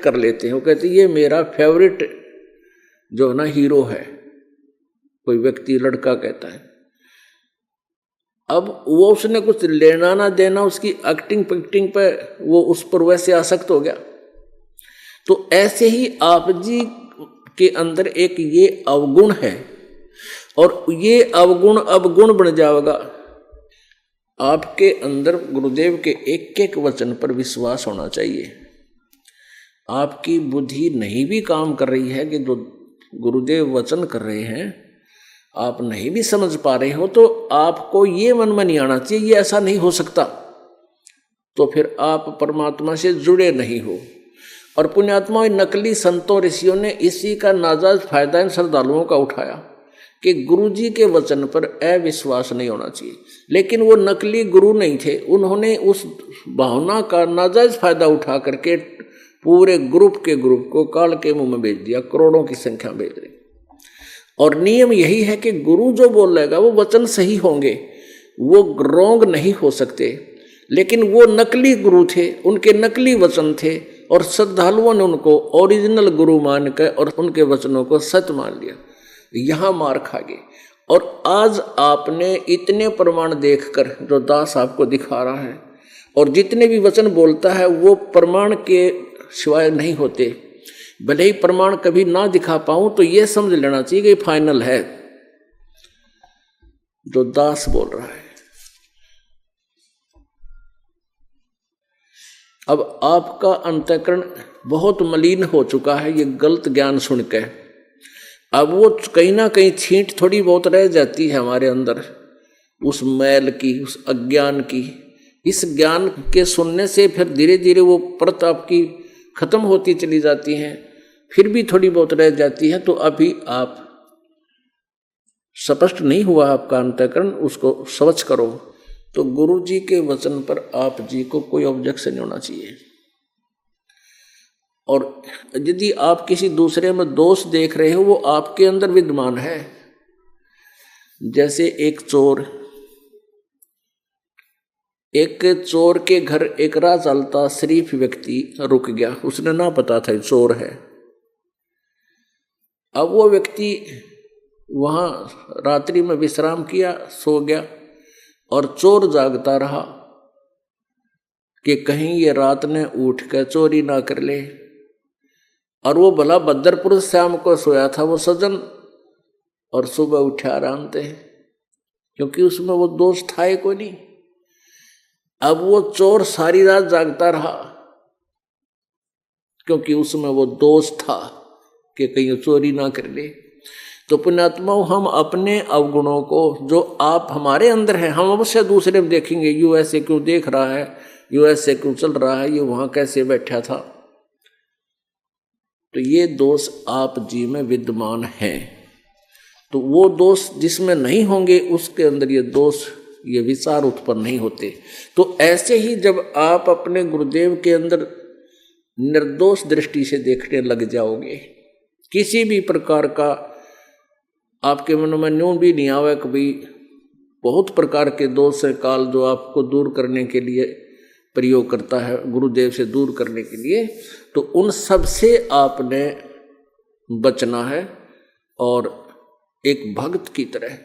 कर लेते हैं। वो कहते ये मेरा फेवरेट जो है ना हीरो है, कोई व्यक्ति लड़का कहता है। अब वो उसने कुछ लेना ना देना, उसकी एक्टिंग पिक्टिंग पे वो उस पर वैसे आसक्त हो गया। तो ऐसे ही आप जी के अंदर एक ये अवगुण है, और ये अवगुण अब गुण बन जाएगा। आपके अंदर गुरुदेव के एक एक वचन पर विश्वास होना चाहिए। आपकी बुद्धि नहीं भी काम कर रही है कि जो गुरुदेव वचन कर रहे हैं आप नहीं भी समझ पा रहे हो, तो आपको ये मन में नहीं आना चाहिए ये ऐसा नहीं हो सकता, तो फिर आप परमात्मा से जुड़े नहीं हो। और पुण्यात्मा नकली संतों ऋषियों ने इसी का नाजायज फायदा इन श्रद्धालुओं का उठाया कि गुरु जी के वचन पर अविश्वास नहीं होना चाहिए। लेकिन वो नकली गुरु नहीं थे, उन्होंने उस भावना का नाजायज फायदा उठा करके पूरे ग्रुप को काल के मुंह में भेज दिया, करोड़ों की संख्या भेज रही। और नियम यही है कि गुरु जो बोलेगा वो वचन सही होंगे, वो रोंग नहीं हो सकते। लेकिन वो नकली गुरु थे, उनके नकली वचन थे, और श्रद्धालुओं ने उनको ओरिजिनल गुरु मान कर और उनके वचनों को सत्य मान लिया। यहाँ मार खा गए। और आज आपने इतने प्रमाण देखकर जो दास आपको दिखा रहा है, और जितने भी वचन बोलता है वो प्रमाण के सिवाय नहीं होते। भले ही प्रमाण कभी ना दिखा पाऊं तो ये समझ लेना चाहिए कि फाइनल है जो दास बोल रहा है। अब आपका अंतःकरण बहुत मलिन हो चुका है ये गलत ज्ञान सुनकर। अब वो कहीं ना कहीं छींट थोड़ी बहुत रह जाती है हमारे अंदर, उस मैल की, उस अज्ञान की। इस ज्ञान के सुनने से फिर धीरे धीरे वो परत आपकी खत्म होती चली जाती हैं, फिर भी थोड़ी बहुत रह जाती है। तो अभी आप स्पष्ट नहीं हुआ आपका अंतःकरण, उसको स्वच्छ करो। तो गुरु जी के वचन पर आप जी को कोई ऑब्जेक्शन नहीं होना चाहिए। और यदि आप किसी दूसरे में दोष देख रहे हो वो आपके अंदर विद्यमान है। जैसे एक चोर के घर एक राह चलता शरीफ व्यक्ति रुक गया, उसने ना पता था चोर है। अब वो व्यक्ति वहां रात्रि में विश्राम किया, सो गया, और चोर जागता रहा कि कहीं ये रात ने उठ कर चोरी ना कर ले। और वो भला भद्रपुर शाम को सोया था वो सजन, और सुबह उठा आराम थे, क्योंकि उसमें वो दोष था ही कोई नहीं। अब वो चोर सारी रात जागता रहा क्योंकि उसमें वो दोष था कि कहीं चोरी ना कर ले। तो पुण्यात्मा, हम अपने अवगुणों को जो आप हमारे अंदर है, हम अवश्य दूसरे में देखेंगे, यू ऐसे क्यों देख रहा है, यू ऐसे क्यों चल रहा है, ये वहां कैसे बैठा था। तो ये दोष आप जी में विद्यमान हैं। तो वो दोष जिसमें नहीं होंगे उसके अंदर ये दोष, ये विचार उत्पन्न नहीं होते। तो ऐसे ही जब आप अपने गुरुदेव के अंदर निर्दोष दृष्टि से देखने लग जाओगे, किसी भी प्रकार का आपके मन में न्यून भी नहीं आवे कभी, बहुत प्रकार के दोष है काल जो आपको दूर करने के लिए प्रयोग करता है, गुरुदेव से दूर करने के लिए, तो उन सब से आपने बचना है और एक भक्त की तरह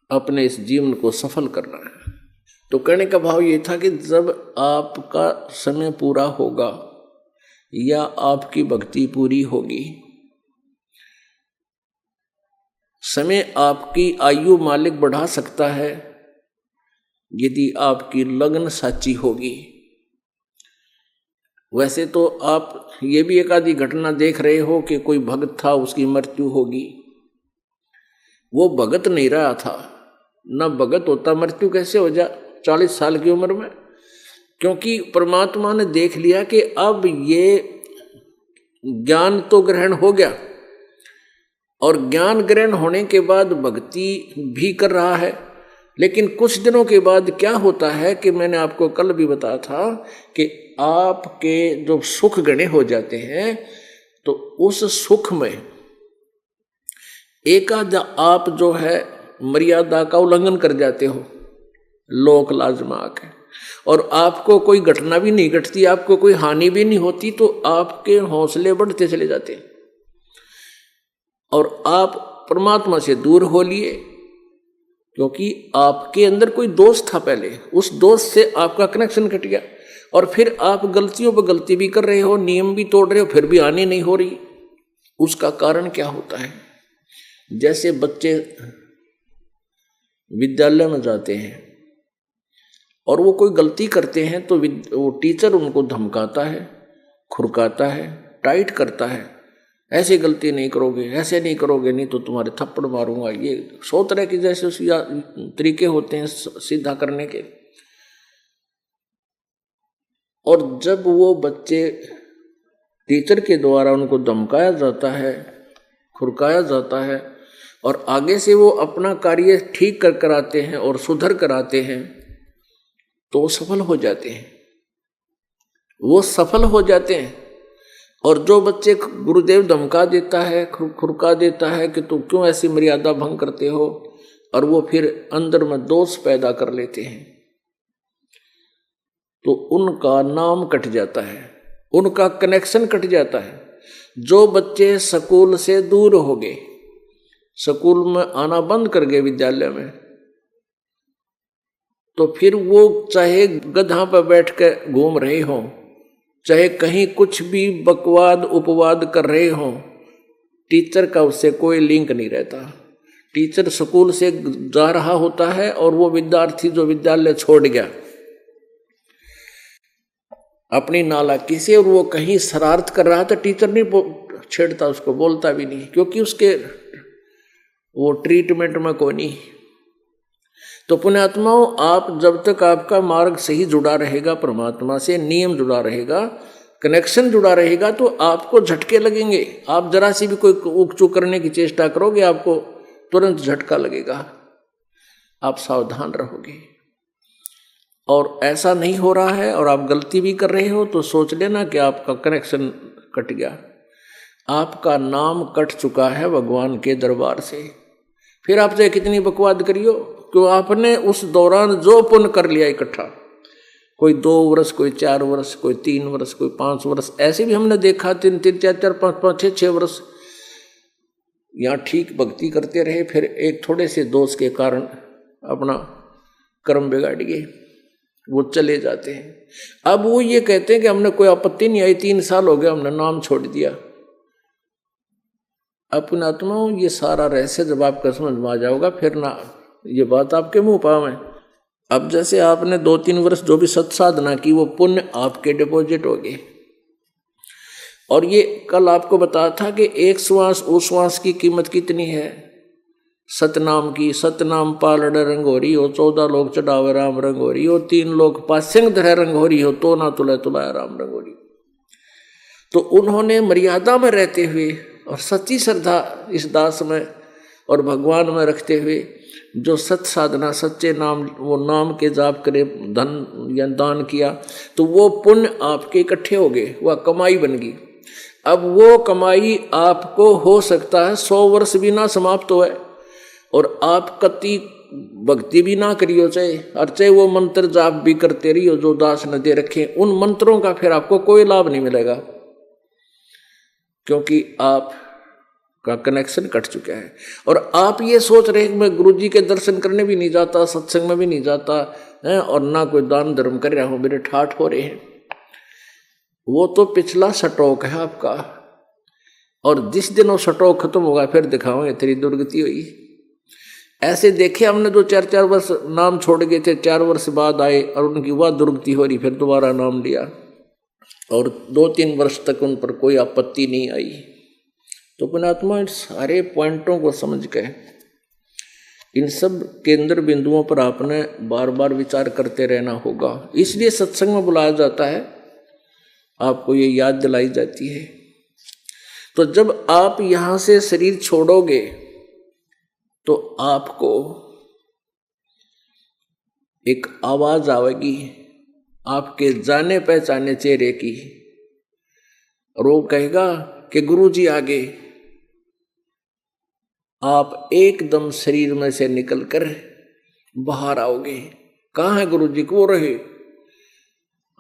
अपने इस जीवन को सफल करना है। तो कहने का भाव ये था कि जब आपका समय पूरा होगा या आपकी भक्ति पूरी होगी, समय आपकी आयु मालिक बढ़ा सकता है यदि आपकी लगन सच्ची होगी। वैसे तो आप ये भी एक आधी घटना देख रहे हो कि कोई भगत था, उसकी मृत्यु होगी। वो भगत नहीं रहा था, ना भगत होता मृत्यु कैसे हो जा 40 साल की उम्र में, क्योंकि परमात्मा ने देख लिया कि अब ये ज्ञान तो ग्रहण हो गया, और ज्ञान ग्रहण होने के बाद भक्ति भी कर रहा है। लेकिन कुछ दिनों के बाद क्या होता है कि मैंने आपको कल भी बताया था कि आपके जो सुख गणे हो जाते हैं, तो उस सुख में एकाध आप जो है मर्यादा का उल्लंघन कर जाते हो, लोक लाज में आके। और आपको कोई घटना भी नहीं घटती, आपको कोई हानि भी नहीं होती, तो आपके हौसले बढ़ते चले जाते हैं और आप परमात्मा से दूर हो लिए, क्योंकि आपके अंदर कोई दोष था पहले, उस दोष से आपका कनेक्शन कट गया और फिर आप गलतियों पर गलती भी कर रहे हो, नियम भी तोड़ रहे हो, फिर भी हानि नहीं हो रही। उसका कारण क्या होता है? जैसे बच्चे विद्यालय में जाते हैं और वो कोई गलती करते हैं तो वो टीचर उनको धमकाता है, खुरकाता है, टाइट करता है, ऐसे गलती नहीं करोगे, ऐसे नहीं करोगे, नहीं तो तुम्हारे थप्पड़ मारूंगा। ये 100 तरह के जैसे उसी तरीके होते हैं सीधा करने के। और जब वो बच्चे टीचर के द्वारा उनको धमकाया जाता है, खुरकाया जाता है और आगे से वो अपना कार्य ठीक कर कराते हैं और सुधर कराते हैं, तो सफल हो जाते हैं, वो सफल हो जाते हैं। और जो बच्चे गुरुदेव धमका देता है, खुरका देता है कि तुम क्यों ऐसी मर्यादा भंग करते हो, और वो फिर अंदर में दोष पैदा कर लेते हैं, तो उनका नाम कट जाता है, उनका कनेक्शन कट जाता है। जो बच्चे स्कूल से दूर हो गए, स्कूल में आना बंद कर गए विद्यालय में, तो फिर वो चाहे गधा पर बैठ कर घूम रहे हों, चाहे कहीं कुछ भी बकवाद उपवाद कर रहे हों, टीचर का उससे कोई लिंक नहीं रहता। टीचर स्कूल से जा रहा होता है और वो विद्यार्थी जो विद्यालय छोड़ गया अपनी नालायकी से, और वो कहीं शरारत कर रहा था, टीचर नहीं छेड़ता उसको, बोलता भी नहीं, क्योंकि उसके वो ट्रीटमेंट में कोई नहीं। तो पुण्यात्माओं, आप जब तक आपका मार्ग सही जुड़ा रहेगा परमात्मा से, नियम जुड़ा रहेगा, कनेक्शन जुड़ा रहेगा, तो आपको झटके लगेंगे। आप जरा सी भी कोई ऊक चूक करने की चेष्टा करोगे, आपको तुरंत झटका लगेगा, आप सावधान रहोगे। और ऐसा नहीं हो रहा है और आप गलती भी कर रहे हो, तो सोच लेना कि आपका कनेक्शन कट गया, आपका नाम कट चुका है भगवान के दरबार से। फिर आप चाहे कितनी बकवाद करियो, क्यों आपने उस दौरान जो पुण्य कर लिया इकट्ठा, कोई 2 वर्ष, कोई 4 वर्ष, कोई 3 वर्ष, कोई 5 वर्ष, ऐसे भी हमने देखा 3 3 4 4 5 5 6 6 वर्ष यहाँ ठीक भक्ति करते रहे, फिर एक थोड़े से दोष के कारण अपना कर्म बिगाड़ गए, वो चले जाते हैं। अब वो ये कहते हैं कि हमने कोई आपत्ति नहीं आई, 3 साल हो गया हमने नाम छोड़ दिया। अपने आत्माओं, ये सारा रहस्य जब आपका समझ में आ जाओगा, फिर ना ये बात आपके मुंह पाव है। अब जैसे आपने 2-3 वर्ष जो भी सत्साधना की, वो पुण्य आपके डिपॉजिट हो गए। और ये कल आपको बताया था कि एक श्वास उस श्वास की कीमत कितनी है, सतनाम की। सतनाम पालड़ रंगोरी हो, 14 लोग चढ़ावे राम रंगोरी हो, 3 लोग पासिंग धरे रंगोरी हो, तो ना तुला तुलाया राम रंगोरी। तो उन्होंने मर्यादा में रहते हुए और सच्ची श्रद्धा इस दास में और भगवान में रखते हुए जो सत साधना, सच्चे नाम, वो नाम के जाप करे, धन या दान किया, तो वो पुण्य आपके इकट्ठे हो गए, वह कमाई बन गई। अब वो कमाई आपको हो सकता है 100 वर्ष भी ना समाप्त हो, और आप कति भक्ति भी ना करियो चाहे, और चाहे वो मंत्र जाप भी करते रहियो जो दास ने दे रखे, उन मंत्रों का फिर आपको कोई लाभ नहीं मिलेगा, क्योंकि आप का कनेक्शन कट चुका है। और आप ये सोच रहे हैं मैं गुरुजी के दर्शन करने भी नहीं जाता, सत्संग में भी नहीं जाता है, और ना कोई दान धर्म कर रहा हूं, मेरे ठाठ हो रहे हैं। वो तो पिछला स्टॉक है आपका, और जिस दिन वो स्टॉक खत्म होगा फिर दिखाओगे तेरी दुर्गति हुई। ऐसे देखे हमने, 2-4 वर्ष नाम छोड़ गए थे, 4 वर्ष बाद आए और उनकी वह दुर्गति हो रही, फिर दोबारा नाम लिया, और 2-3 वर्ष तक उन पर कोई आपत्ति नहीं आई। तो पुण्यात्मा, इन सारे पॉइंटों को समझ के इन सब केंद्र बिंदुओं पर आपने बार बार विचार करते रहना होगा। इसलिए सत्संग में बुलाया जाता है, आपको ये याद दिलाई जाती है। तो जब आप यहां से शरीर छोड़ोगे तो आपको एक आवाज आवेगी आपके जाने पहचाने चेहरे की, और वो कहेगा कि गुरुजी आ गए। आप एकदम शरीर में से निकलकर बाहर आओगे। कहाँ है गुरुजी? को रहे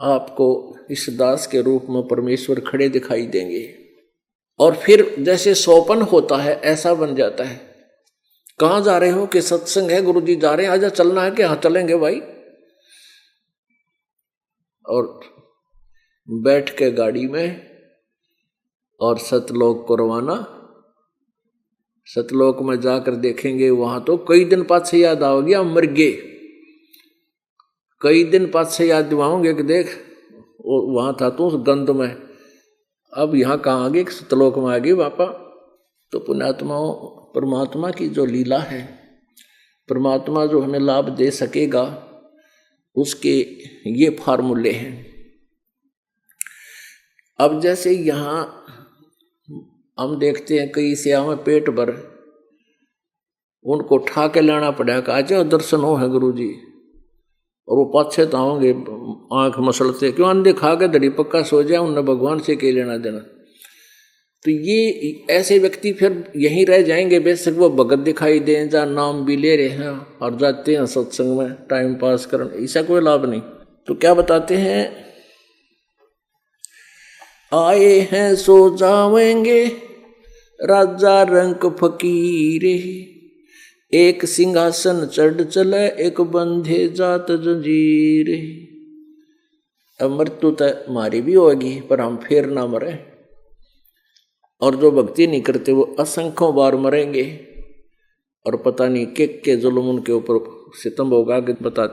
आपको इस दास के रूप में परमेश्वर खड़े दिखाई देंगे। और फिर जैसे सोपन होता है ऐसा बन जाता है। कहाँ जा रहे हो? कि सत्संग है, गुरु जी जा रहे हैं, आजा चलना है। कि हाँ चलेंगे भाई। और बैठ के गाड़ी में और सतलोक को रवाना। सतलोक में जाकर देखेंगे वहां तो कई दिन बाद से याद आओगे हम मर गए। कई दिन बाद से याद दिवाओगे कि देख वो वहां था तू उस गंध में, अब यहाँ कहाँ आ गए? सतलोक में आ गए बापा। तो पुण्यात्माओं, परमात्मा की जो लीला है, परमात्मा जो हमें लाभ दे सकेगा उसके ये फार्मूले हैं। अब जैसे यहाँ हम देखते हैं कई सेवा में पेट भर उनको उठा के लाना पड़ेगा, आज दर्शन हो है गुरु जी, और वो पाछे तो आओगे आंख मसलते, क्यों अंधे खा के धड़ी पक्का सो जाए, उन्हें भगवान से क्या लेना देना। तो ये ऐसे व्यक्ति फिर यहीं रह जाएंगे, बेशक वो भगत दिखाई दें, जहाँ नाम भी ले रहे हैं और जाते हैं सत्संग में टाइम पास करने, ऐसा कोई लाभ नहीं। तो क्या बताते हैं, आए हैं सो जावेंगे राजा रंक फकीरे, एक सिंहासन चढ़ चले एक बंधे जात जंजीरे। अब मृत्यु तो हमारी भी होगी पर हम फिर ना मरे, और जो भक्ति नहीं करते वो असंख्यों बार मरेंगे और पता नहीं के जुल्म उनके ऊपर सितम होगा। बताते